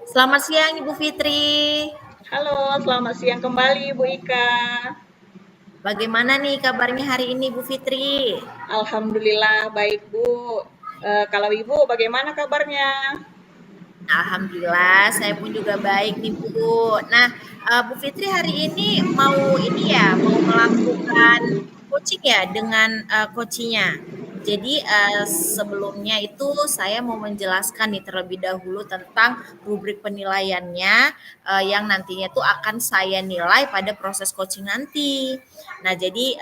Selamat siang Ibu Fitri. Halo, selamat siang kembali Bu Ika. Bagaimana nih kabarnya hari ini Bu Fitri? Alhamdulillah baik Bu. Kalau Ibu bagaimana kabarnya? Alhamdulillah, saya pun juga baik nih Bu. Nah, Bu Fitri hari ini mau ini ya, mau melakukan coaching ya dengan coachnya. Jadi sebelumnya itu saya mau menjelaskan nih terlebih dahulu tentang rubrik penilaiannya yang nantinya tuh akan saya nilai pada proses coaching nanti. Nah, jadi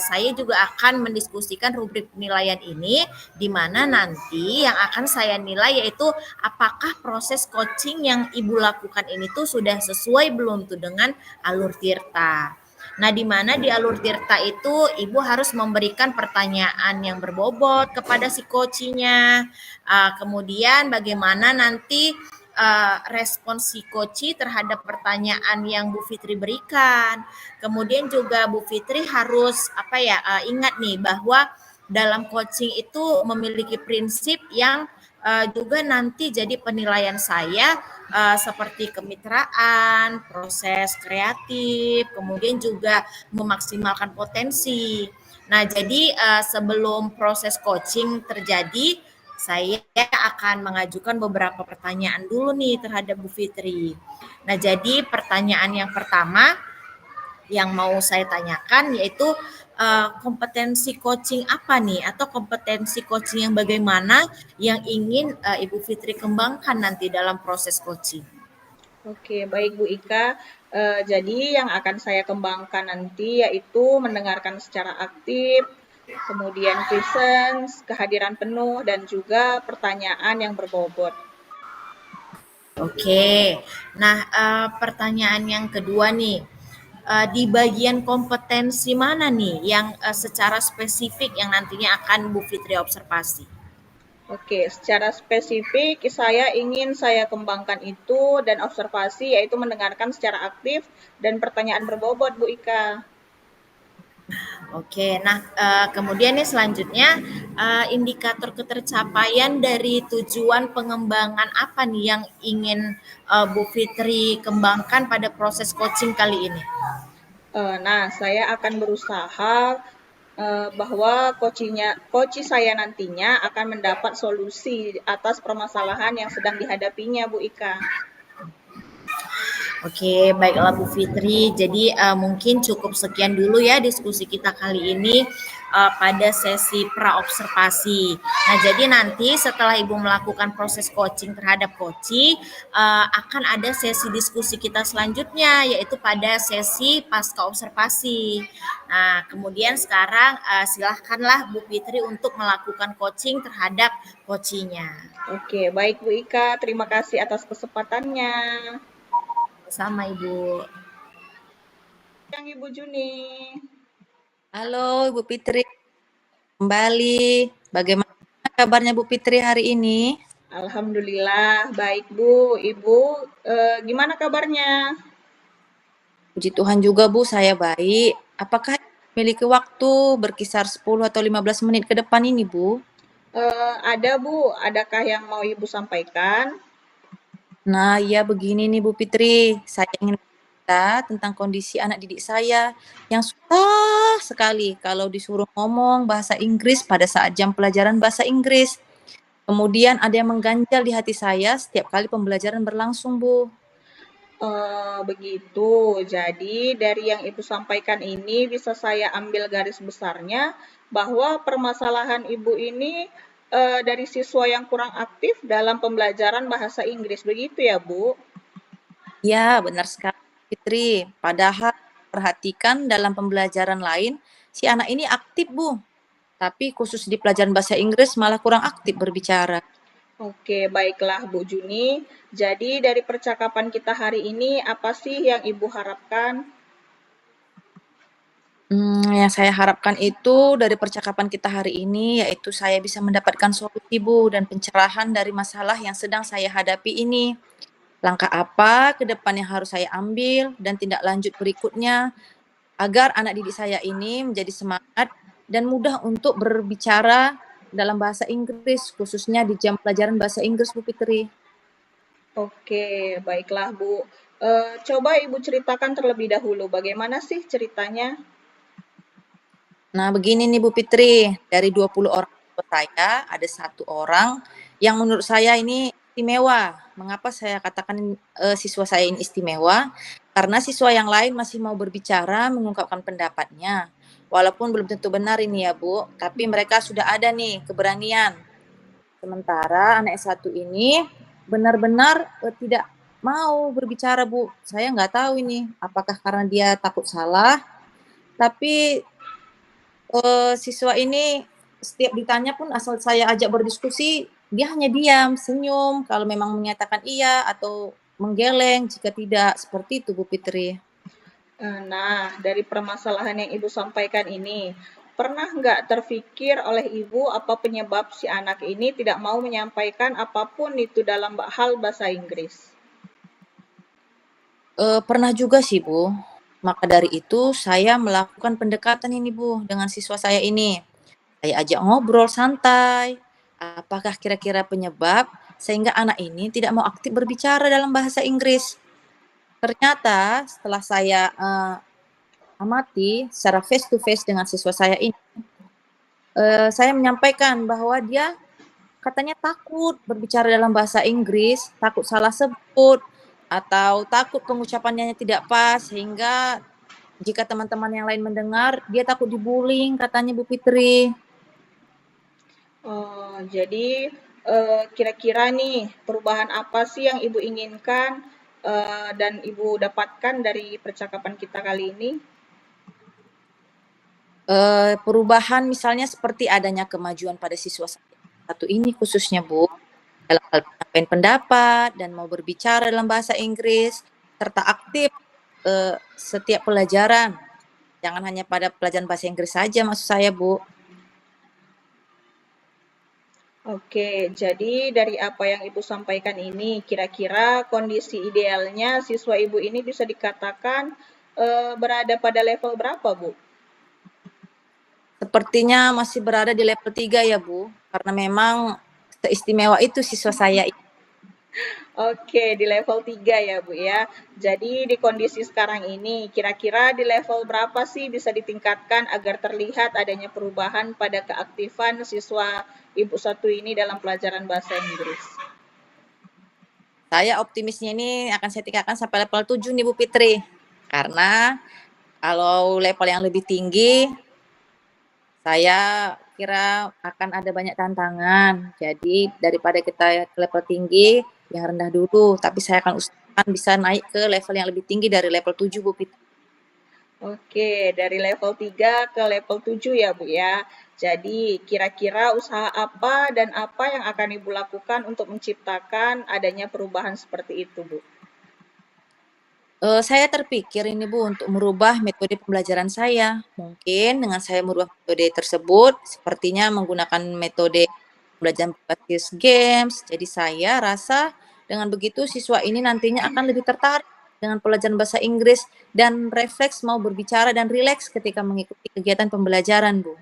saya juga akan mendiskusikan rubrik penilaian ini di mana nanti yang akan saya nilai yaitu apakah proses coaching yang Ibu lakukan ini tuh sudah sesuai belum tuh dengan alur Tirta. Nah, di mana di alur Tirta itu Ibu harus memberikan pertanyaan yang berbobot kepada si coachingnya. Kemudian bagaimana nanti respon si coach terhadap pertanyaan yang Bu Fitri berikan. Kemudian juga Bu Fitri harus apa ya ingat nih bahwa dalam coaching itu memiliki prinsip yang juga nanti jadi penilaian saya seperti kemitraan, proses kreatif, kemudian juga memaksimalkan potensi. Nah, jadi sebelum proses coaching terjadi, saya akan mengajukan beberapa pertanyaan dulu nih terhadap Bu Fitri. Nah, jadi pertanyaan yang pertama yang mau saya tanyakan yaitu kompetensi coaching apa nih atau kompetensi coaching yang bagaimana yang ingin Ibu Fitri kembangkan nanti dalam proses coaching. Oke, baik Bu Ika. Jadi yang akan saya kembangkan nanti yaitu mendengarkan secara aktif, kemudian presence, kehadiran penuh, dan juga pertanyaan yang berbobot. Oke, nah pertanyaan yang kedua nih, di bagian kompetensi mana nih yang secara spesifik yang nantinya akan Bu Fitri observasi? Oke, secara spesifik saya kembangkan itu dan observasi yaitu mendengarkan secara aktif dan pertanyaan berbobot Bu Ika. Oke, nah kemudian nih selanjutnya indikator ketercapaian dari tujuan pengembangan apa nih yang ingin Bu Fitri kembangkan pada proses coaching kali ini? Nah, saya akan berusaha bahwa coach saya nantinya akan mendapat solusi atas permasalahan yang sedang dihadapinya, Bu Ika. Oke, baiklah Bu Fitri. Jadi mungkin cukup sekian dulu ya diskusi kita kali ini pada sesi pra-observasi. Nah, jadi nanti setelah Ibu melakukan proses coaching terhadap coaching, akan ada sesi diskusi kita selanjutnya, yaitu pada sesi pasca observasi. Nah, kemudian sekarang silahkanlah Bu Fitri untuk melakukan coaching terhadap coachingnya. Oke, baik Bu Ika, terima kasih atas kesempatannya. Sama Ibu. Yang Ibu Juni. Halo Ibu Fitri, kembali. Bagaimana kabarnya Bu Fitri hari ini? Alhamdulillah, baik Bu. Ibu, gimana kabarnya? Puji Tuhan juga Bu, saya baik. Apakah memiliki waktu berkisar 10 atau 15 menit ke depan ini Bu? Ada Bu, adakah yang mau Ibu sampaikan? Nah ya begini nih Bu Fitri, saya ingin bercerita tentang kondisi anak didik saya yang susah sekali kalau disuruh ngomong bahasa Inggris pada saat jam pelajaran bahasa Inggris. Kemudian ada yang mengganjal di hati saya setiap kali pembelajaran berlangsung Bu. Begitu. Jadi dari yang Ibu sampaikan ini bisa saya ambil garis besarnya bahwa permasalahan Ibu ini dari siswa yang kurang aktif dalam pembelajaran bahasa Inggris. Begitu ya, Bu? Ya, benar sekali, Fitri. Padahal perhatikan dalam pembelajaran lain, si anak ini aktif, Bu. Tapi khusus di pelajaran bahasa Inggris malah kurang aktif berbicara. Oke, baiklah Bu Juni. Jadi dari percakapan kita hari ini, apa sih yang Ibu harapkan? Yang saya harapkan itu dari percakapan kita hari ini, yaitu saya bisa mendapatkan solusi, Bu, dan pencerahan dari masalah yang sedang saya hadapi ini. Langkah apa ke depan yang harus saya ambil dan tindak lanjut berikutnya agar anak didik saya ini menjadi semangat dan mudah untuk berbicara dalam bahasa Inggris, khususnya di jam pelajaran bahasa Inggris, Bu Fitri. Oke, baiklah Bu. Coba Ibu ceritakan terlebih dahulu, bagaimana sih ceritanya? Nah, begini nih Bu Fitri, dari 20 orang siswa saya, ada 1 orang yang menurut saya ini istimewa. Mengapa saya katakan siswa saya ini istimewa? Karena siswa yang lain masih mau berbicara, mengungkapkan pendapatnya. Walaupun belum tentu benar ini ya Bu, tapi mereka sudah ada nih keberanian. Sementara anak S1 ini benar-benar tidak mau berbicara Bu. Saya nggak tahu ini, apakah karena dia takut salah, tapi siswa ini setiap ditanya pun asal saya ajak berdiskusi, dia hanya diam, senyum, kalau memang menyatakan iya atau menggeleng jika tidak, seperti itu Bu Fitri. Nah, dari permasalahan yang Ibu sampaikan ini, pernah nggak terfikir oleh Ibu apa penyebab si anak ini tidak mau menyampaikan apapun itu dalam hal bahasa Inggris? Pernah juga sih Bu, maka dari itu saya melakukan pendekatan ini Bu, dengan siswa saya ini. Saya ajak ngobrol santai, apakah kira-kira penyebab sehingga anak ini tidak mau aktif berbicara dalam bahasa Inggris. Ternyata setelah saya, amati secara face to face dengan siswa saya ini, saya menyampaikan bahwa dia katanya takut berbicara dalam bahasa Inggris, takut salah sebut, atau takut pengucapannya tidak pas, sehingga jika teman-teman yang lain mendengar, dia takut dibullying katanya Bu Fitri. Oh, jadi kira-kira nih perubahan apa sih yang Ibu inginkan dan Ibu dapatkan dari percakapan kita kali ini? Perubahan misalnya seperti adanya kemajuan pada siswa satu ini khususnya Bu, dalam hal penyampaian pendapat dan mau berbicara dalam bahasa Inggris, serta aktif setiap pelajaran. Jangan hanya pada pelajaran bahasa Inggris saja maksud saya Bu. Oke, jadi dari apa yang Ibu sampaikan ini, kira-kira kondisi idealnya siswa Ibu ini bisa dikatakan berada pada level berapa, Bu? Sepertinya masih berada di level 3 ya Bu, karena memang seistimewa itu siswa saya. Oke, di level 3 ya, Bu ya. Jadi di kondisi sekarang ini, kira-kira di level berapa sih bisa ditingkatkan agar terlihat adanya perubahan pada keaktifan siswa Ibu satu ini dalam pelajaran bahasa Inggris? Saya optimisnya ini akan saya tingkatkan sampai level 7 nih Bu Fitri. Karena kalau level yang lebih tinggi, saya kira akan ada banyak tantangan. Jadi daripada kita ke level tinggi, yang rendah dulu. Tapi saya akan usahakan bisa naik ke level yang lebih tinggi dari level 7 Bu Fitri. Oke, dari level 3 ke level 7 ya, Bu ya. Jadi, kira-kira usaha apa dan apa yang akan Ibu lakukan untuk menciptakan adanya perubahan seperti itu, Bu? Saya terpikir ini Bu untuk merubah metode pembelajaran saya. Mungkin dengan saya merubah metode tersebut, sepertinya menggunakan metode pembelajaran berbasis games. Jadi saya rasa dengan begitu siswa ini nantinya akan lebih tertarik dengan pelajaran bahasa Inggris dan refleks mau berbicara dan rileks ketika mengikuti kegiatan pembelajaran Bu.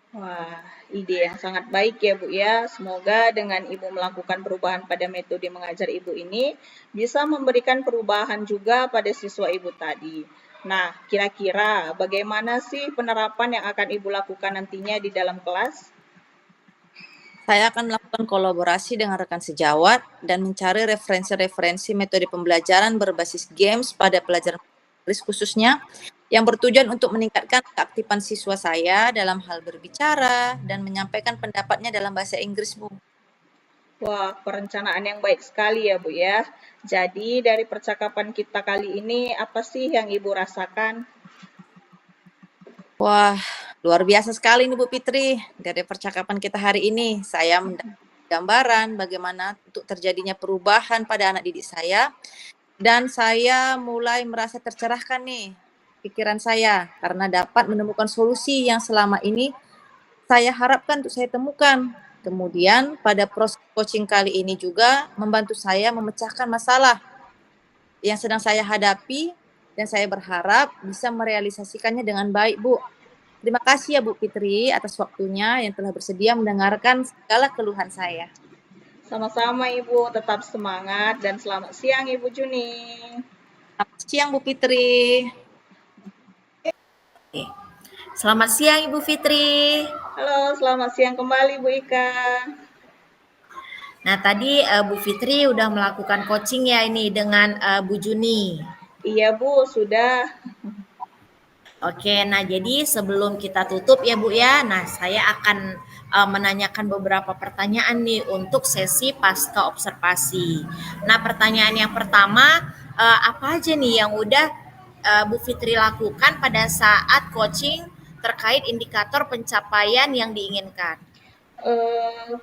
Wah, ide yang sangat baik ya, Bu ya. Semoga dengan Ibu melakukan perubahan pada metode mengajar Ibu ini bisa memberikan perubahan juga pada siswa Ibu tadi. Nah, kira-kira bagaimana sih penerapan yang akan Ibu lakukan nantinya di dalam kelas? Saya akan melakukan kolaborasi dengan rekan sejawat dan mencari referensi-referensi metode pembelajaran berbasis games pada pelajaran Inggris khususnya yang bertujuan untuk meningkatkan keaktifan siswa saya dalam hal berbicara dan menyampaikan pendapatnya dalam bahasa Inggris, Bu. Wah, perencanaan yang baik sekali ya, Bu ya. Jadi, dari percakapan kita kali ini, apa sih yang Ibu rasakan? Wah, luar biasa sekali nih Bu Fitri. Dari percakapan kita hari ini, saya mendapat gambaran bagaimana untuk terjadinya perubahan pada anak didik saya. Dan saya mulai merasa tercerahkan nih pikiran saya karena dapat menemukan solusi yang selama ini saya harapkan untuk saya temukan. Kemudian pada proses coaching kali ini juga membantu saya memecahkan masalah yang sedang saya hadapi dan saya berharap bisa merealisasikannya dengan baik, Bu. Terima kasih ya Bu Fitri atas waktunya yang telah bersedia mendengarkan segala keluhan saya. Sama-sama Ibu, tetap semangat dan selamat siang Ibu Juni. Selamat siang Bu Fitri. Oke. Selamat siang Ibu Fitri. Halo, selamat siang kembali Bu Ika. Nah, tadi Bu Fitri udah melakukan coaching ya ini dengan Bu Juni. Iya Bu, sudah. Oke, nah jadi sebelum kita tutup ya Bu ya, nah saya akan menanyakan beberapa pertanyaan nih untuk sesi pasca observasi. Nah, pertanyaan yang pertama, apa aja nih yang udah Bu Fitri lakukan pada saat coaching terkait indikator pencapaian yang diinginkan?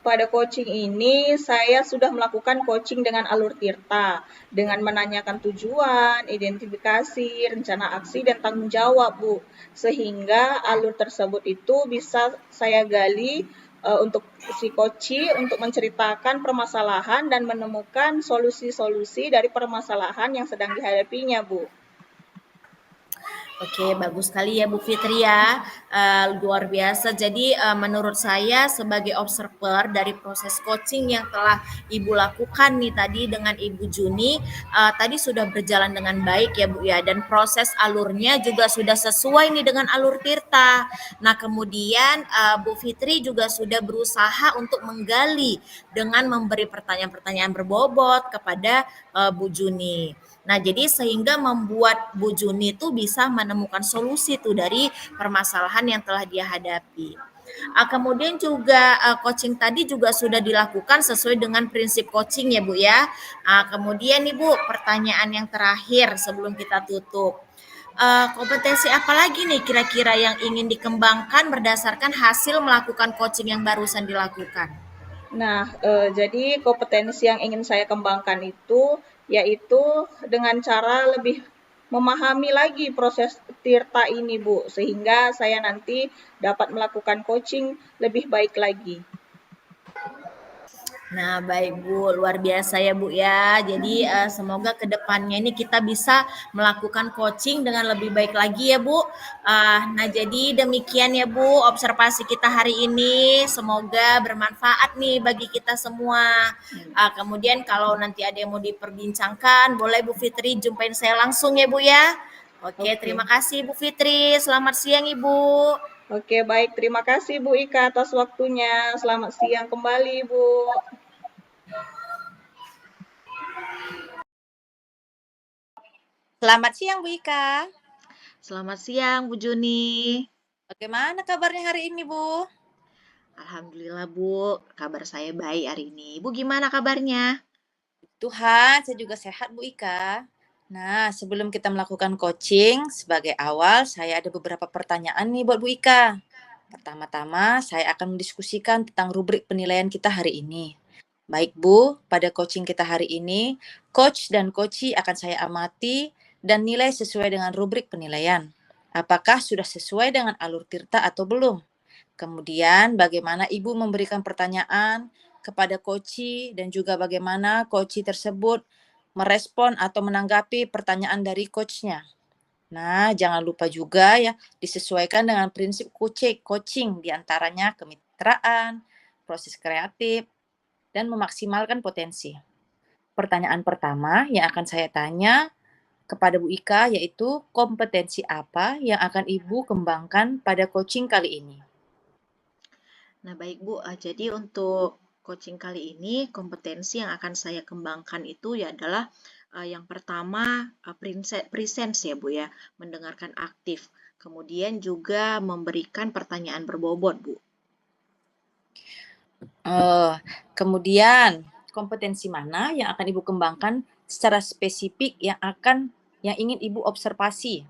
Pada coaching ini saya sudah melakukan coaching dengan alur Tirta dengan menanyakan tujuan, identifikasi, rencana aksi dan tanggung jawab, Bu. Sehingga alur tersebut itu bisa saya gali untuk si coach untuk menceritakan permasalahan dan menemukan solusi-solusi dari permasalahan yang sedang dihadapinya, Bu. Oke, bagus sekali ya Bu Fitri ya, luar biasa. Jadi menurut saya sebagai observer dari proses coaching yang telah Ibu lakukan nih tadi dengan Ibu Juni, tadi sudah berjalan dengan baik ya Bu ya, dan proses alurnya juga sudah sesuai nih dengan alur Tirta. Nah kemudian Bu Fitri juga sudah berusaha untuk menggali dengan memberi pertanyaan-pertanyaan berbobot kepada Bu Juni. Nah, jadi sehingga membuat Bu Juni itu bisa menemukan solusi tuh dari permasalahan yang telah dia hadapi. Kemudian juga coaching tadi juga sudah dilakukan sesuai dengan prinsip coaching ya Bu ya. Kemudian nih Bu, pertanyaan yang terakhir sebelum kita tutup. Kompetensi apa lagi nih kira-kira yang ingin dikembangkan berdasarkan hasil melakukan coaching yang barusan dilakukan? Nah, jadi kompetensi yang ingin saya kembangkan itu yaitu dengan cara lebih memahami lagi proses Tirta ini, Bu, sehingga saya nanti dapat melakukan coaching lebih baik lagi. Nah, baik Bu, luar biasa ya Bu ya. Jadi semoga kedepannya ini kita bisa melakukan coaching dengan lebih baik lagi ya Bu. Nah, jadi demikian ya Bu observasi kita hari ini. Semoga bermanfaat nih bagi kita semua. Kemudian kalau nanti ada yang mau diperbincangkan, boleh Bu Fitri jumpain saya langsung ya Bu ya. Oke, Oke. terima kasih Bu Fitri. Selamat siang Ibu. Oke, baik. Terima kasih Bu Ika atas waktunya. Selamat siang kembali, Bu. Selamat siang Bu Ika. Selamat siang Bu Juni. Bagaimana kabarnya hari ini Bu? Alhamdulillah Bu, kabar saya baik hari ini. Ibu gimana kabarnya? Tuhan, saya juga sehat Bu Ika. Nah, sebelum kita melakukan coaching, sebagai awal saya ada beberapa pertanyaan nih buat Bu Ika. Pertama-tama, saya akan mendiskusikan tentang rubrik penilaian kita hari ini. Baik Bu, pada coaching kita hari ini, coach dan coachee akan saya amati dan nilai sesuai dengan rubrik penilaian. Apakah sudah sesuai dengan alur Tirta atau belum? Kemudian bagaimana Ibu memberikan pertanyaan kepada coachee dan juga bagaimana coachee tersebut merespon atau menanggapi pertanyaan dari coachnya. Nah, jangan lupa juga ya disesuaikan dengan prinsip coaching diantaranya kemitraan, proses kreatif, dan memaksimalkan potensi. Pertanyaan pertama yang akan saya tanya kepada Bu Ika yaitu kompetensi apa yang akan Ibu kembangkan pada coaching kali ini? Nah baik Bu, jadi untuk coaching kali ini kompetensi yang akan saya kembangkan itu ya adalah yang pertama presence ya Bu ya, mendengarkan aktif. Kemudian juga memberikan pertanyaan berbobot Bu. Kemudian kompetensi mana yang akan Ibu kembangkan secara spesifik yang ingin Ibu observasi?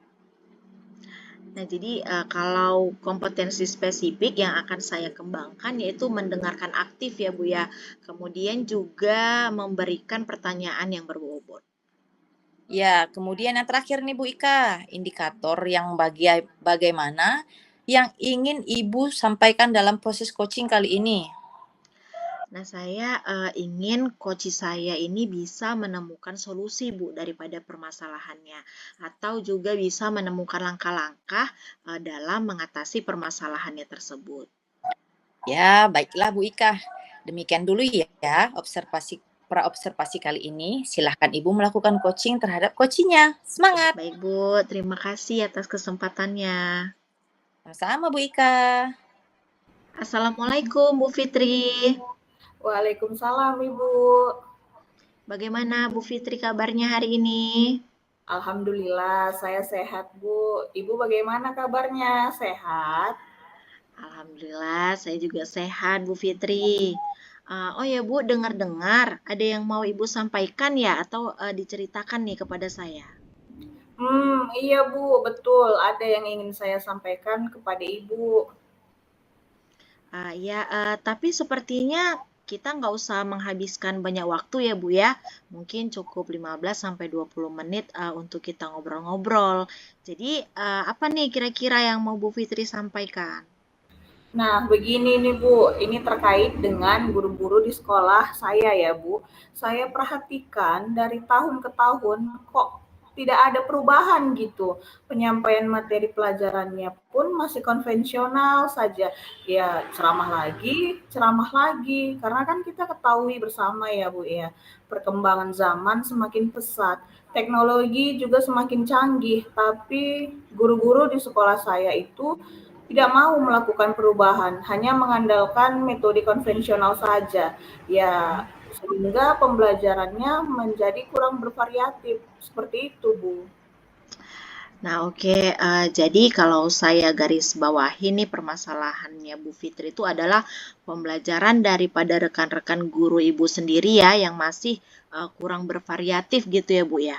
Nah, jadi kalau kompetensi spesifik yang akan saya kembangkan yaitu mendengarkan aktif ya Bu ya. Kemudian juga memberikan pertanyaan yang berbobot. Ya, kemudian yang terakhir nih Bu Ika, indikator yang bagaimana yang ingin Ibu sampaikan dalam proses coaching kali ini? Nah, saya ingin coach saya ini bisa menemukan solusi Bu daripada permasalahannya atau juga bisa menemukan langkah-langkah dalam mengatasi permasalahannya tersebut. Ya, baiklah Bu Ika. Demikian dulu ya observasi kali ini. Silahkan Ibu melakukan coaching terhadap coachingnya. Semangat! Baik Bu, terima kasih atas kesempatannya. Sama-sama Bu Ika. Assalamualaikum Bu Fitri. Waalaikumsalam Ibu. Bagaimana Bu Fitri kabarnya hari ini? Alhamdulillah saya sehat Bu. Ibu bagaimana kabarnya? Sehat? Alhamdulillah saya juga sehat Bu Fitri. Oh ya Bu, dengar-dengar ada yang mau Ibu sampaikan ya atau diceritakan nih kepada saya? Iya Bu, betul. Ada yang ingin saya sampaikan kepada Ibu. Ya, tapi sepertinya kita nggak usah menghabiskan banyak waktu ya Bu ya. Mungkin cukup 15-20 menit untuk kita ngobrol-ngobrol. Jadi apa nih kira-kira yang mau Bu Fitri sampaikan? Nah, begini nih Bu, ini terkait dengan guru-guru di sekolah saya ya Bu. Saya perhatikan dari tahun ke tahun kok tidak ada perubahan gitu. Penyampaian materi pelajarannya pun masih konvensional saja. Ya, ceramah lagi, ceramah lagi. Karena kan kita ketahui bersama ya Bu ya, perkembangan zaman semakin pesat. Teknologi juga semakin canggih, tapi guru-guru di sekolah saya itu tidak mau melakukan perubahan, hanya mengandalkan metode konvensional saja. Ya, sehingga pembelajarannya menjadi kurang bervariatif. Seperti itu, Bu. Nah, oke. Jadi kalau saya garis bawahi nih permasalahannya Bu Fitri itu adalah pembelajaran daripada rekan-rekan guru Ibu sendiri ya yang masih kurang bervariatif gitu ya Bu ya.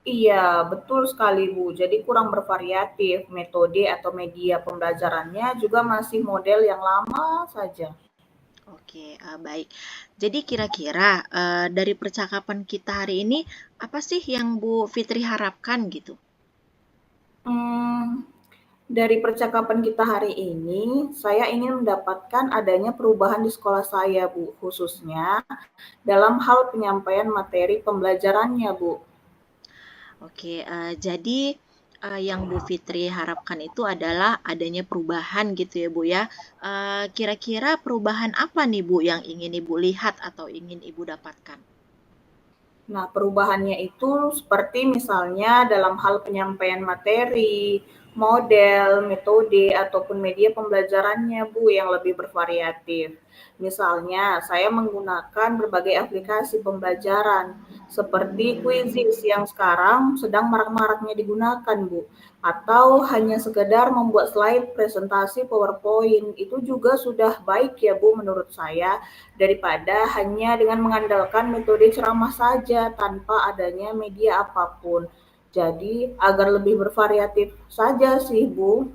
Iya, betul sekali, Bu. Jadi kurang bervariatif. Metode atau media pembelajarannya juga masih model yang lama saja. Oke, baik. Jadi kira-kira dari percakapan kita hari ini apa sih yang Bu Fitri harapkan gitu? Hmm, Dari percakapan kita hari ini, saya ingin mendapatkan adanya perubahan di sekolah saya, Bu, khususnya dalam hal penyampaian materi pembelajarannya, Bu. Oke, jadi yang Bu Fitri harapkan itu adalah adanya perubahan gitu ya Bu ya. Kira-kira perubahan apa nih Bu yang ingin Ibu lihat atau ingin Ibu dapatkan? Nah, perubahannya itu seperti misalnya dalam hal penyampaian materi, model, metode, ataupun media pembelajarannya, Bu, yang lebih bervariatif. Misalnya, saya menggunakan berbagai aplikasi pembelajaran seperti Quizzes yang sekarang sedang marak-maraknya digunakan, Bu. Atau hanya sekedar membuat slide presentasi PowerPoint, itu juga sudah baik ya, Bu, menurut saya, daripada hanya dengan mengandalkan metode ceramah saja tanpa adanya media apapun. Jadi agar lebih bervariatif saja sih Bu.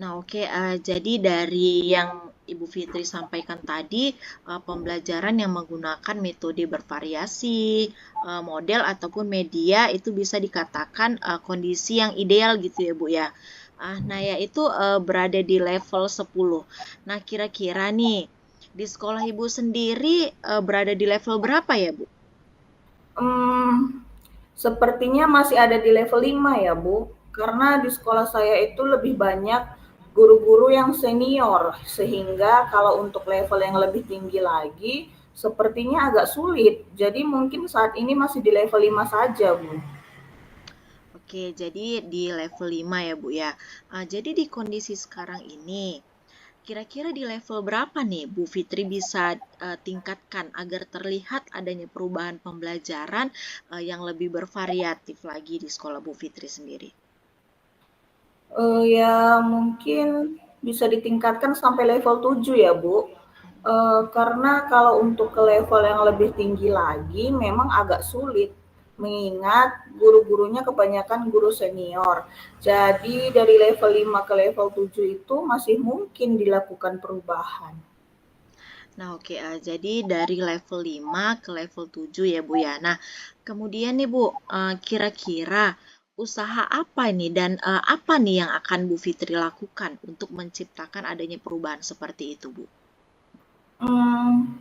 Nah, oke, jadi dari yang Ibu Fitri sampaikan tadi, pembelajaran yang menggunakan metode bervariasi, model ataupun media itu bisa dikatakan kondisi yang ideal gitu ya Bu ya. Nah, yaitu berada di level 10. Nah, kira-kira nih di sekolah Ibu sendiri berada di level berapa ya Bu? Hmm, Sepertinya masih ada di level 5 ya Bu, karena di sekolah saya itu lebih banyak guru-guru yang senior, sehingga kalau untuk level yang lebih tinggi lagi, sepertinya agak sulit. Jadi mungkin saat ini masih di level 5 saja Bu. Oke, jadi di level 5 ya Bu ya. Jadi di kondisi sekarang ini, kira-kira di level berapa nih Bu Fitri bisa tingkatkan agar terlihat adanya perubahan pembelajaran yang lebih bervariatif lagi di sekolah Bu Fitri sendiri? Ya mungkin bisa ditingkatkan sampai level 7 ya, Bu. Karena kalau untuk ke level yang lebih tinggi lagi memang agak sulit, mengingat guru-gurunya kebanyakan guru senior. Jadi dari level 5 ke level 7 itu masih mungkin dilakukan perubahan. Nah, oke, jadi dari level 5 ke level 7 ya Bu ya. Nah, kemudian nih Bu, kira-kira usaha apa nih dan apa nih yang akan Bu Fitri lakukan untuk menciptakan adanya perubahan seperti itu Bu? Hmm,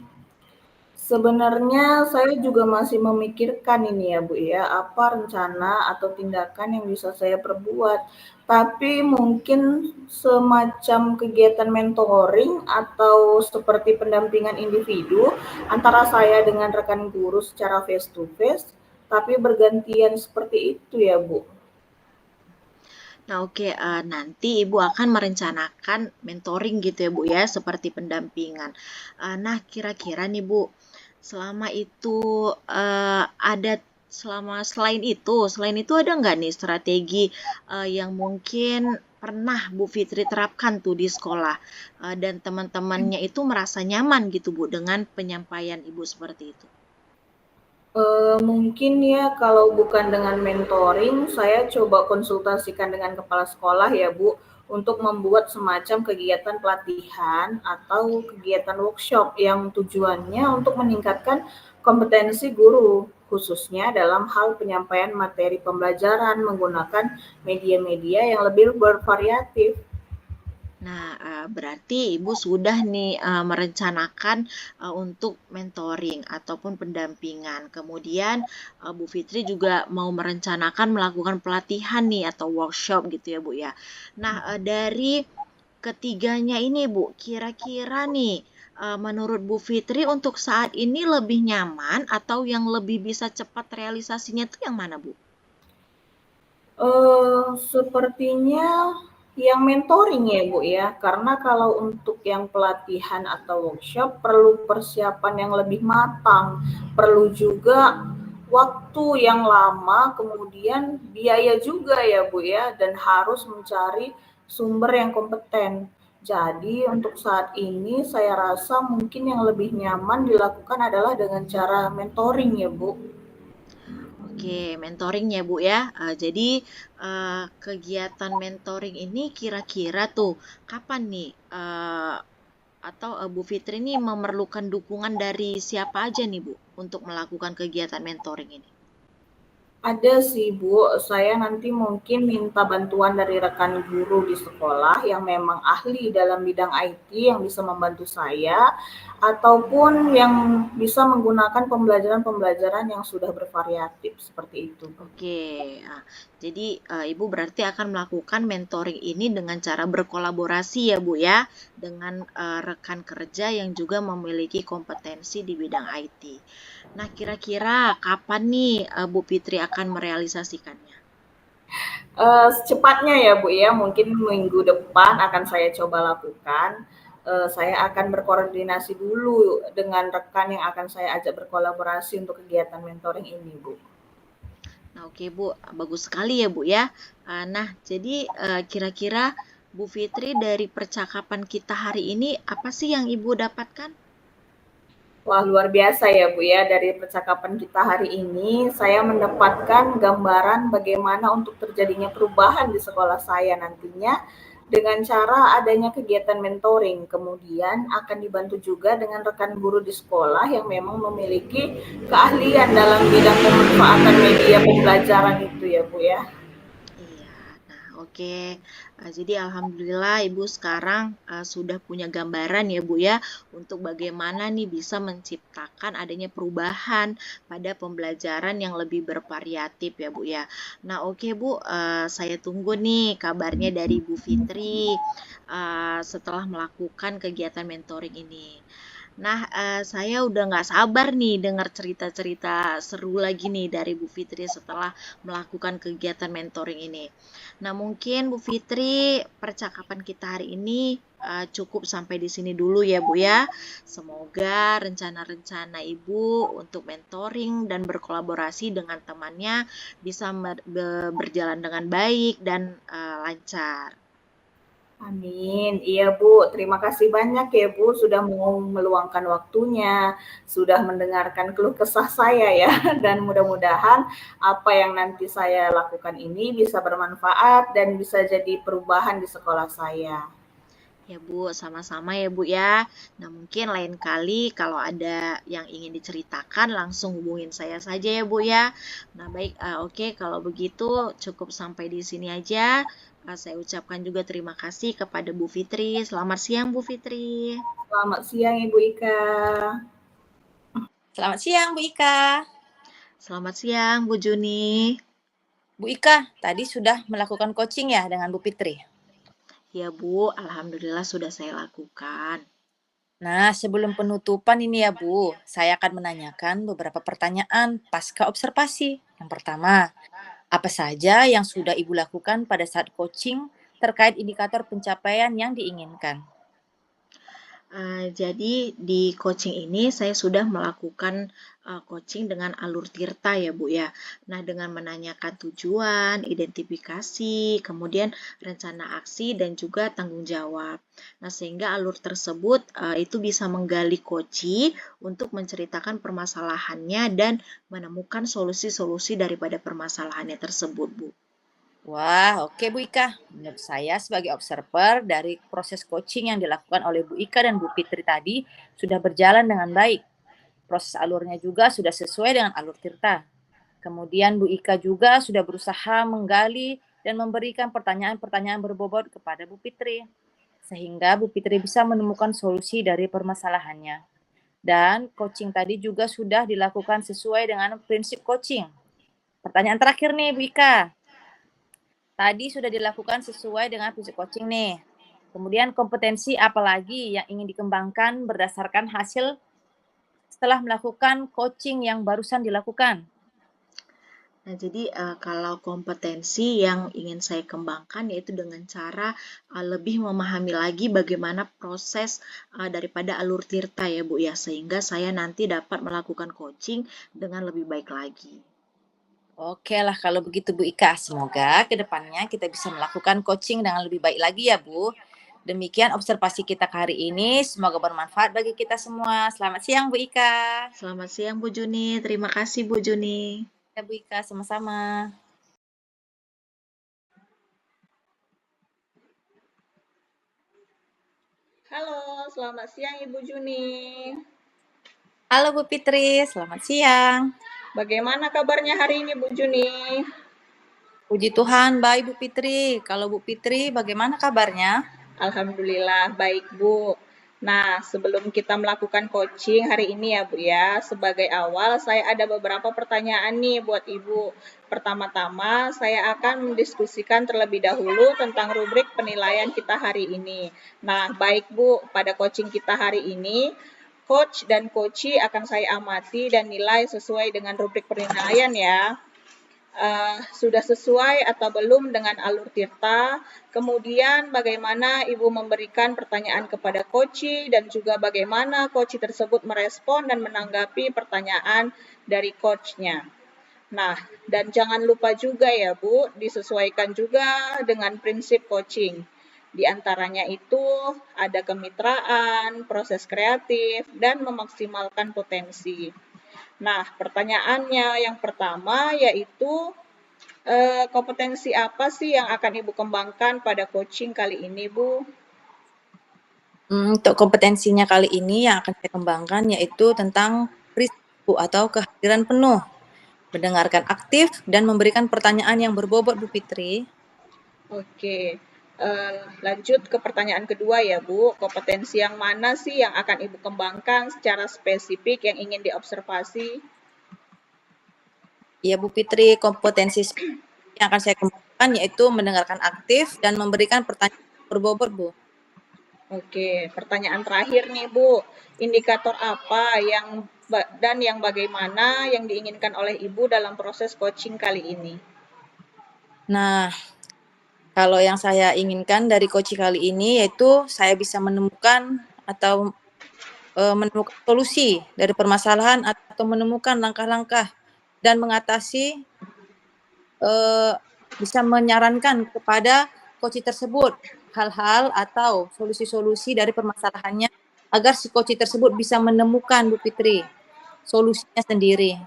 Sebenarnya saya juga masih memikirkan ini ya Bu ya, apa rencana atau tindakan yang bisa saya perbuat. Tapi mungkin semacam kegiatan mentoring atau seperti pendampingan individu antara saya dengan rekan guru secara face to face, tapi bergantian seperti itu ya Bu. Nah, oke, nanti Ibu akan merencanakan mentoring gitu ya, Bu, ya, seperti pendampingan. Nah, kira-kira nih, Bu, selama itu ada selain itu ada nggak nih strategi yang mungkin pernah Bu Fitri terapkan tuh di sekolah dan teman-temannya itu merasa nyaman gitu, Bu, dengan penyampaian Ibu seperti itu? Mungkin ya kalau bukan dengan mentoring, saya coba konsultasikan dengan kepala sekolah ya Bu, untuk membuat semacam kegiatan pelatihan atau kegiatan workshop yang tujuannya untuk meningkatkan kompetensi guru, khususnya dalam hal penyampaian materi pembelajaran menggunakan media-media yang lebih bervariatif. Nah, berarti Ibu sudah nih merencanakan untuk mentoring ataupun pendampingan. Kemudian Bu Fitri juga mau merencanakan melakukan pelatihan nih atau workshop gitu ya Bu ya. Nah, dari ketiganya ini Bu, kira-kira nih menurut Bu Fitri untuk saat ini lebih nyaman atau yang lebih bisa cepat realisasinya tuh yang mana Bu? Sepertinya yang mentoring ya, Bu, ya. Karena kalau untuk yang pelatihan atau workshop perlu persiapan yang lebih matang, perlu juga waktu yang lama, kemudian biaya juga ya, Bu, ya, dan harus mencari sumber yang kompeten. Jadi untuk saat ini saya rasa mungkin yang lebih nyaman dilakukan adalah dengan cara mentoring ya, Bu. Oke, mentoring ya Bu ya. Jadi kegiatan mentoring ini kira-kira tuh kapan nih? Atau Bu Fitri ini memerlukan dukungan dari siapa aja nih Bu untuk melakukan kegiatan mentoring ini? Ada sih Bu, saya nanti mungkin minta bantuan dari rekan guru di sekolah yang memang ahli dalam bidang IT yang bisa membantu saya, ataupun yang bisa menggunakan pembelajaran-pembelajaran yang sudah bervariatif seperti itu. Oke, ah, jadi Ibu berarti akan melakukan mentoring ini dengan cara berkolaborasi ya Bu ya, dengan rekan kerja yang juga memiliki kompetensi di bidang IT. Nah, kira-kira kapan nih Bu Fitri akan merealisasikannya? Secepatnya ya Bu ya, mungkin minggu depan akan saya coba lakukan. Saya akan berkoordinasi dulu dengan rekan yang akan saya ajak berkolaborasi untuk kegiatan mentoring ini Bu. Nah, oke Bu, bagus sekali ya Bu ya. Nah, jadi kira-kira Bu Fitri dari percakapan kita hari ini apa sih yang Ibu dapatkan? Wah, luar biasa ya Bu ya. Dari percakapan kita hari ini, saya mendapatkan gambaran bagaimana untuk terjadinya perubahan di sekolah saya nantinya dengan cara adanya kegiatan mentoring. Kemudian akan dibantu juga dengan rekan guru di sekolah yang memang memiliki keahlian dalam bidang pemanfaatan media pembelajaran itu ya Bu ya. Iya, nah oke. Jadi alhamdulillah Ibu sekarang sudah punya gambaran ya Bu ya untuk bagaimana nih bisa menciptakan adanya perubahan pada pembelajaran yang lebih bervariatif ya Bu ya. Nah oke Bu, saya tunggu nih kabarnya dari Bu Fitri setelah melakukan kegiatan mentoring ini. Nah, saya udah nggak sabar nih dengar cerita-cerita seru lagi nih dari Bu Fitri setelah melakukan kegiatan mentoring ini. Nah, mungkin Bu Fitri, percakapan kita hari ini cukup sampai di sini dulu ya Bu ya. Semoga rencana-rencana Ibu untuk mentoring dan berkolaborasi dengan temannya bisa berjalan dengan baik dan lancar. Amin. Iya, Bu. Terima kasih banyak ya, Bu, sudah mau meluangkan waktunya, sudah mendengarkan keluh kesah saya ya. Dan mudah-mudahan apa yang nanti saya lakukan ini bisa bermanfaat dan bisa jadi perubahan di sekolah saya. Ya Bu, sama-sama ya Bu ya. Nah mungkin lain kali kalau ada yang ingin diceritakan langsung hubungin saya saja ya Bu ya. Nah baik, oke kalau begitu cukup sampai di sini aja. Saya ucapkan juga terima kasih kepada Bu Fitri. Selamat siang Bu Fitri. Selamat siang, Ibu Ika. Selamat siang, Bu Ika. Selamat siang, Bu Juni. Bu Ika, tadi sudah melakukan coaching ya dengan Bu Fitri? Ya, Bu, alhamdulillah sudah saya lakukan. Nah, sebelum penutupan ini ya Bu, saya akan menanyakan beberapa pertanyaan pasca observasi. Yang pertama, apa saja yang sudah Ibu lakukan pada saat coaching terkait indikator pencapaian yang diinginkan? Jadi di coaching ini saya sudah melakukan coaching dengan alur tirta ya Bu ya. Nah, dengan menanyakan tujuan, identifikasi, kemudian rencana aksi dan juga tanggung jawab. Nah, sehingga alur tersebut itu bisa menggali coach untuk menceritakan permasalahannya dan menemukan solusi-solusi daripada permasalahannya tersebut, Bu. Wah, oke Bu Ika. Menurut saya sebagai observer dari proses coaching yang dilakukan oleh Bu Ika dan Bu Fitri tadi sudah berjalan dengan baik. Proses alurnya juga sudah sesuai dengan alur Tirta. Kemudian Bu Ika juga sudah berusaha menggali dan memberikan pertanyaan-pertanyaan berbobot kepada Bu Fitri. Sehingga Bu Fitri bisa menemukan solusi dari permasalahannya. Dan coaching tadi juga sudah dilakukan sesuai dengan prinsip coaching. Pertanyaan terakhir nih Bu Ika. Tadi sudah dilakukan sesuai dengan prinsip coaching nih. Kemudian kompetensi apa lagi yang ingin dikembangkan berdasarkan hasil setelah melakukan coaching yang barusan dilakukan? Nah, jadi kalau kompetensi yang ingin saya kembangkan yaitu dengan cara lebih memahami lagi bagaimana proses daripada alur tirta ya Bu ya, sehingga saya nanti dapat melakukan coaching dengan lebih baik lagi. Oke lah kalau begitu Bu Ika. Semoga kedepannya kita bisa melakukan coaching dengan lebih baik lagi ya Bu. Demikian observasi kita ke hari ini. Semoga bermanfaat bagi kita semua. Selamat siang Bu Ika. Selamat siang Bu Juni, terima kasih Bu Juni. Ya Bu Ika, sama-sama. Halo, selamat siang Ibu Juni. Halo Bu Fitri, selamat siang. Bagaimana kabarnya hari ini Bu Juni? Puji Tuhan, baik Bu Fitri. Kalau Bu Fitri, bagaimana kabarnya? Alhamdulillah baik Bu. Nah, sebelum kita melakukan coaching hari ini ya Bu ya, sebagai awal saya ada beberapa pertanyaan nih buat Ibu. Pertama-tama saya akan mendiskusikan terlebih dahulu tentang rubrik penilaian kita hari ini. Nah, baik Bu, pada coaching kita hari ini, coach dan coachee akan saya amati dan nilai sesuai dengan rubrik penilaian ya. Sudah sesuai atau belum dengan alur tirta, kemudian bagaimana Ibu memberikan pertanyaan kepada coachee dan juga bagaimana coachee tersebut merespon dan menanggapi pertanyaan dari coachnya. Nah, dan jangan lupa juga ya Bu, disesuaikan juga dengan prinsip coaching. Di antaranya itu ada kemitraan, proses kreatif, dan memaksimalkan potensi. Nah, pertanyaannya yang pertama yaitu kompetensi apa sih yang akan Ibu kembangkan pada coaching kali ini, Bu? Untuk kompetensinya kali ini yang akan saya kembangkan yaitu tentang peristiwa atau kehadiran penuh, mendengarkan aktif dan memberikan pertanyaan yang berbobot Bu Fitri. Oke, lanjut ke pertanyaan kedua ya, Bu. Kompetensi yang mana sih yang akan Ibu kembangkan secara spesifik yang ingin diobservasi? Ya Bu Fitri, kompetensi yang akan saya kembangkan yaitu mendengarkan aktif dan memberikan pertanyaan berbobot Bu. Oke, pertanyaan terakhir nih Bu, indikator apa dan yang bagaimana yang diinginkan oleh Ibu dalam proses coaching kali ini? Nah, kalau yang saya inginkan dari coaching kali ini yaitu saya bisa menemukan atau menemukan solusi dari permasalahan atau menemukan langkah-langkah dan mengatasi bisa menyarankan kepada coach tersebut hal-hal atau solusi-solusi dari permasalahannya agar si coach tersebut bisa menemukan Bu Fitri solusinya sendiri.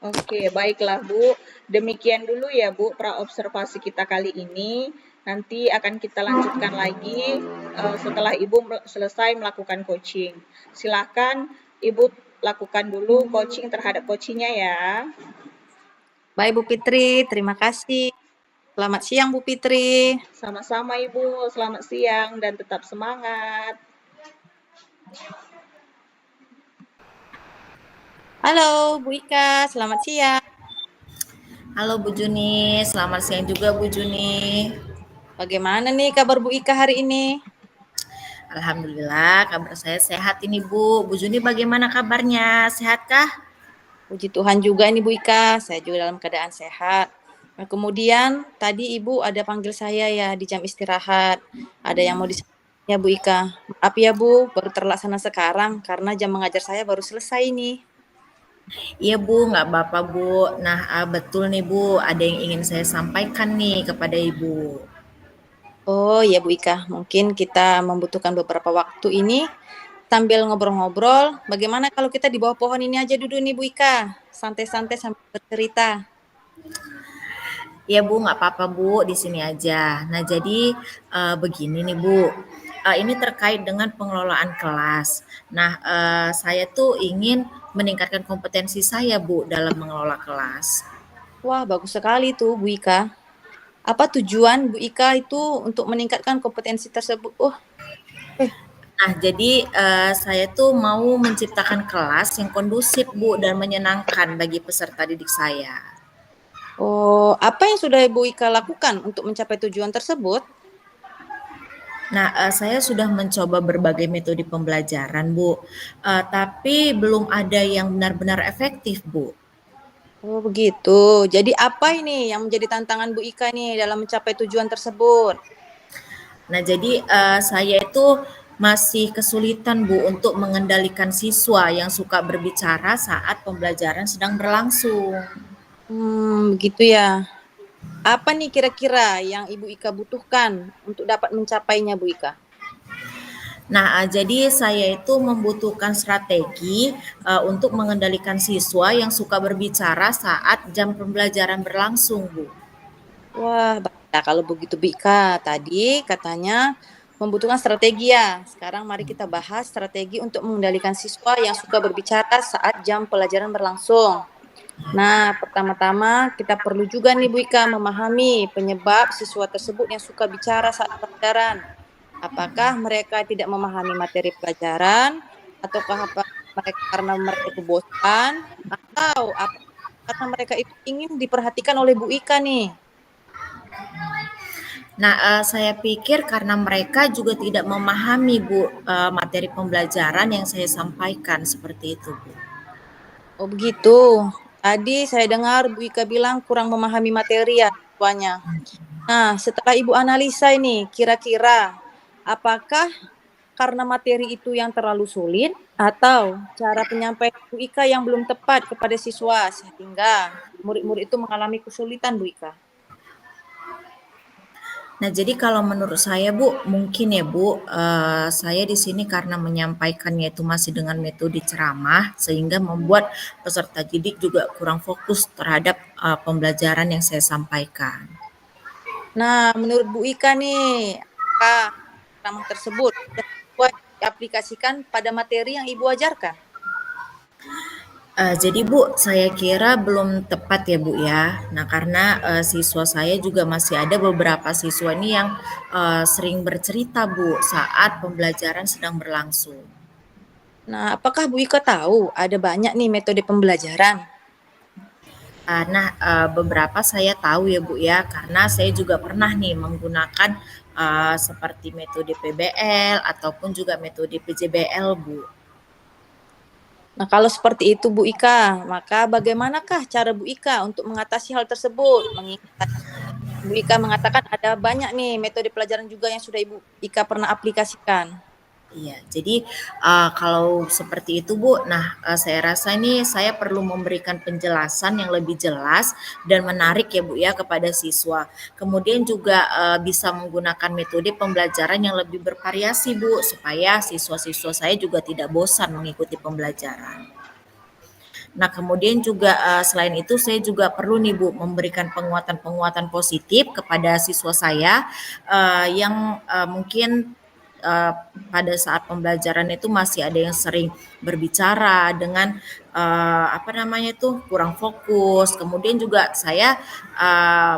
Oke, baiklah Bu. Demikian dulu ya Bu praobservasi kita kali ini. Nanti akan kita lanjutkan lagi setelah Ibu selesai melakukan coaching. Silakan Ibu lakukan dulu coaching terhadap coachingnya ya. Baik Bu Fitri, terima kasih. Selamat siang Bu Fitri. Sama-sama Ibu, selamat siang dan tetap semangat. Halo Bu Ika, selamat siang. Halo Bu Juni, selamat siang juga Bu Juni. Bagaimana nih kabar Bu Ika hari ini? Alhamdulillah kabar saya sehat ini Bu. Bu Juni bagaimana kabarnya? Sehatkah? Puji Tuhan juga ini Bu Ika, saya juga dalam keadaan sehat. Nah, kemudian tadi Ibu ada panggil saya ya di jam istirahat. Ada yang mau disampaikan ya Bu Ika. Maaf ya Bu, baru terlaksana sekarang karena jam mengajar saya baru selesai nih. Iya Bu, nggak apa-apa Bu. Nah betul nih Bu, ada yang ingin saya sampaikan nih kepada Ibu. Oh ya Bu Ika, mungkin kita membutuhkan beberapa waktu ini sambil ngobrol-ngobrol. Bagaimana kalau kita di bawah pohon ini aja duduk nih Bu Ika, santai-santai sambil bercerita. Iya Bu, nggak apa-apa Bu, di sini aja. Nah jadi begini nih Bu, ini terkait dengan pengelolaan kelas. Nah saya tuh ingin meningkatkan kompetensi saya Bu dalam mengelola kelas. Wah, bagus sekali tuh Bu Ika. Apa tujuan Bu Ika itu untuk meningkatkan kompetensi tersebut? Eh, Nah, jadi saya tuh mau menciptakan kelas yang kondusif, Bu, dan menyenangkan bagi peserta didik saya. apa yang sudah Bu Ika lakukan untuk mencapai tujuan tersebut? Nah, saya sudah mencoba berbagai metode pembelajaran, Bu, tapi belum ada yang benar-benar efektif, Bu. Oh, begitu. Jadi apa ini yang menjadi tantangan Bu Ika nih dalam mencapai tujuan tersebut? Nah, jadi saya itu masih kesulitan, Bu, untuk mengendalikan siswa yang suka berbicara saat pembelajaran sedang berlangsung. Begitu ya. Apa nih kira-kira yang Ibu Ika butuhkan untuk dapat mencapainya Bu Ika? Nah, jadi saya itu membutuhkan strategi untuk mengendalikan siswa yang suka berbicara saat jam pembelajaran berlangsung, Bu. Wah, ya kalau begitu Bu Ika, tadi katanya membutuhkan strategi ya. Sekarang mari kita bahas strategi untuk mengendalikan siswa yang suka berbicara saat jam pelajaran berlangsung. Nah, pertama-tama kita perlu juga nih Bu Ika memahami penyebab siswa tersebut yang suka bicara saat pelajaran. Apakah mereka tidak memahami materi pelajaran ataukah apa mereka karena mereka itu bosan atau apa karena mereka itu ingin diperhatikan oleh Bu Ika nih? Nah, saya pikir karena mereka juga tidak memahami, Bu, materi pembelajaran yang saya sampaikan seperti itu, Bu. Oh begitu. Tadi saya dengar Bu Ika bilang kurang memahami materi ya siswanya. Nah, setelah Ibu analisa ini, kira-kira apakah karena materi itu yang terlalu sulit atau cara penyampaian Bu Ika yang belum tepat kepada siswa sehingga murid-murid itu mengalami kesulitan Bu Ika? Nah, jadi kalau menurut saya, Bu, mungkin ya, Bu, saya di sini karena menyampaikannya itu masih dengan metode ceramah, sehingga membuat peserta didik juga kurang fokus terhadap pembelajaran yang saya sampaikan. Nah, menurut Bu Ika nih, apakah ceramah tersebut sudah sesuai diaplikasikan pada materi yang Ibu ajarkan? Jadi Bu, saya kira belum tepat ya Bu ya. Nah karena siswa saya juga masih ada beberapa siswa ini yang sering bercerita Bu saat pembelajaran sedang berlangsung. Nah, apakah Bu Ika tahu ada banyak nih metode pembelajaran? Nah beberapa saya tahu ya Bu ya, karena saya juga pernah nih menggunakan seperti metode PBL ataupun juga metode PJBL Bu. Nah, kalau seperti itu Bu Ika, maka bagaimanakah cara Bu Ika untuk mengatasi hal tersebut? Mengingat Bu Ika mengatakan ada banyak nih metode pelajaran juga yang sudah Ibu Ika pernah aplikasikan. Iya, jadi kalau seperti itu Bu, nah saya rasa ini saya perlu memberikan penjelasan yang lebih jelas dan menarik ya Bu ya kepada siswa. Kemudian juga bisa menggunakan metode pembelajaran yang lebih bervariasi Bu, supaya siswa-siswa saya juga tidak bosan mengikuti pembelajaran. Nah, kemudian juga selain itu saya juga perlu nih Bu memberikan penguatan-penguatan positif kepada siswa saya yang mungkin pada saat pembelajaran itu masih ada yang sering berbicara dengan apa namanya tuh kurang fokus. Kemudian juga saya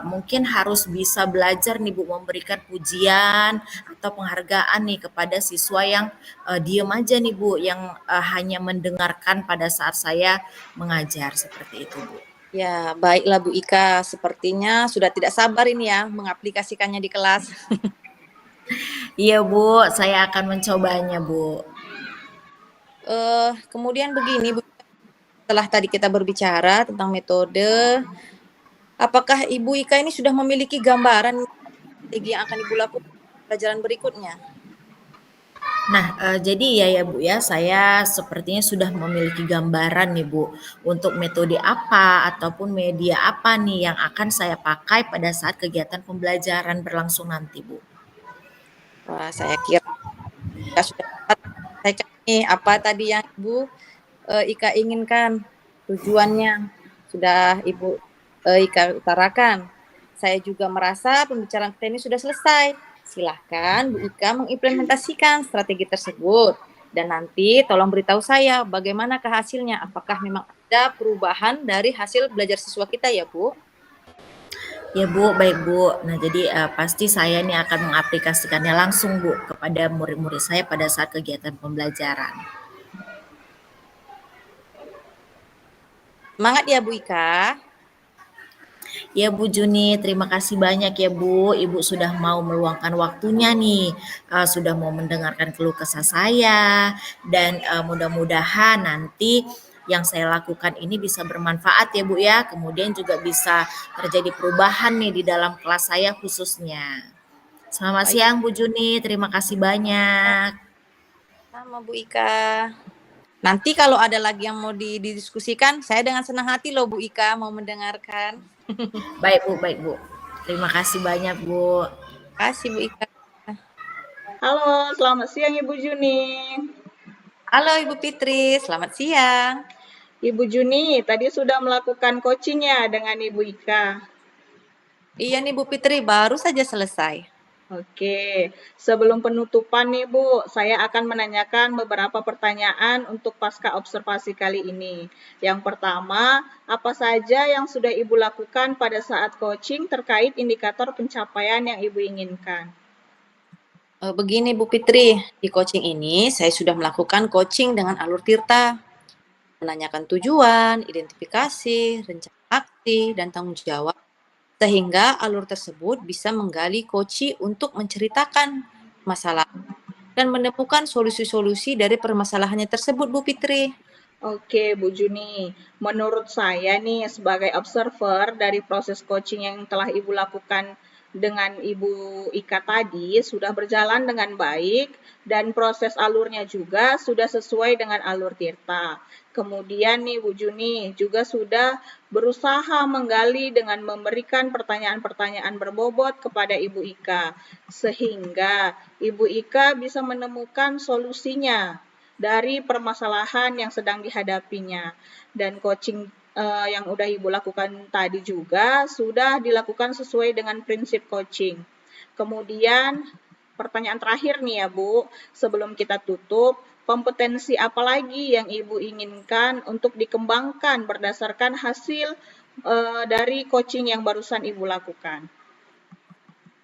mungkin harus bisa belajar nih Bu memberikan pujian atau penghargaan nih kepada siswa yang diem aja nih Bu, yang hanya mendengarkan pada saat saya mengajar seperti itu Bu. Ya, baiklah Bu Ika, sepertinya sudah tidak sabar ini ya mengaplikasikannya di kelas. Iya Bu, saya akan mencobanya Bu. Kemudian begini Bu, setelah tadi kita berbicara tentang metode, apakah Ibu Ika ini sudah memiliki gambaran strategi yang akan Ibu lakukan pelajaran berikutnya? Nah, jadi ya Bu ya, saya sepertinya sudah memiliki gambaran nih Bu, untuk metode apa ataupun media apa nih yang akan saya pakai pada saat kegiatan pembelajaran berlangsung nanti Bu. Wah, saya kira sudah dapat selesaikan nih apa tadi yang Ibu Ika inginkan, tujuannya sudah Ibu Ika utarakan. Saya juga merasa pembicaraan kita ini sudah selesai. Silahkan Bu Ika mengimplementasikan strategi tersebut. Dan nanti tolong beritahu saya bagaimanakah hasilnya. Apakah memang ada perubahan dari hasil belajar siswa kita ya Bu? Ya Bu, baik Bu. Nah jadi pasti saya nih akan mengaplikasikannya langsung Bu kepada murid-murid saya pada saat kegiatan pembelajaran. Semangat ya Bu Ika. Ya Bu Juni, terima kasih banyak ya Bu. Ibu sudah mau meluangkan waktunya nih, sudah mau mendengarkan keluh kesah saya, dan mudah-mudahan nanti yang saya lakukan ini bisa bermanfaat ya Bu ya. Kemudian juga bisa terjadi perubahan nih di dalam kelas saya khususnya. Selamat Baik, siang Bu Juni, terima kasih banyak. sama Bu Ika. Nanti kalau ada lagi yang mau didiskusikan, saya dengan senang hati loh Bu Ika mau mendengarkan. Baik Bu. Terima kasih banyak Bu. Terima kasih Bu Ika. Halo, selamat siang Ibu Juni. Halo Ibu Fitri, selamat siang. Ibu Juni, tadi sudah melakukan coaching ya dengan Ibu Ika. Iya nih Bu Fitri, baru saja selesai. Oke, sebelum penutupan nih Bu, saya akan menanyakan beberapa pertanyaan untuk pasca observasi kali ini. Yang pertama, apa saja yang sudah Ibu lakukan pada saat coaching terkait indikator pencapaian yang Ibu inginkan? Begini Bu Fitri, di coaching ini saya sudah melakukan coaching dengan alur tirta, menanyakan tujuan, identifikasi, rencana aksi, dan tanggung jawab, sehingga alur tersebut bisa menggali coachee untuk menceritakan masalah dan menemukan solusi-solusi dari permasalahannya tersebut Bu Fitri. Oke, Bu Juni. Menurut saya nih, sebagai observer dari proses coaching yang telah Ibu lakukan dengan Ibu Ika tadi, sudah berjalan dengan baik dan proses alurnya juga sudah sesuai dengan alur Tirta. Kemudian nih Bu Juni juga sudah berusaha menggali dengan memberikan pertanyaan-pertanyaan berbobot kepada Ibu Ika, sehingga Ibu Ika bisa menemukan solusinya dari permasalahan yang sedang dihadapinya. Dan coaching yang udah Ibu lakukan tadi juga sudah dilakukan sesuai dengan prinsip coaching. Kemudian pertanyaan terakhir nih ya Bu, sebelum kita tutup, kompetensi apa lagi yang Ibu inginkan untuk dikembangkan berdasarkan hasil dari coaching yang barusan Ibu lakukan?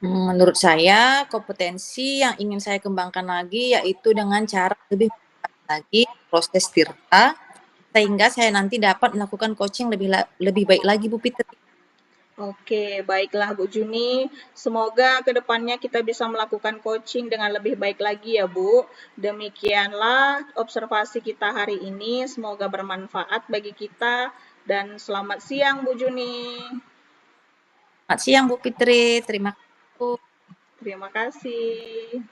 Menurut saya kompetensi yang ingin saya kembangkan lagi yaitu dengan cara lebih lagi proses tirta sehingga saya nanti dapat melakukan coaching lebih baik lagi Bu Fitri. Oke, baiklah Bu Juni. Semoga kedepannya kita bisa melakukan coaching dengan lebih baik lagi ya Bu. Demikianlah observasi kita hari ini. Semoga bermanfaat bagi kita dan selamat siang Bu Juni. Selamat siang Bu Fitri, terima kasih. Terima kasih.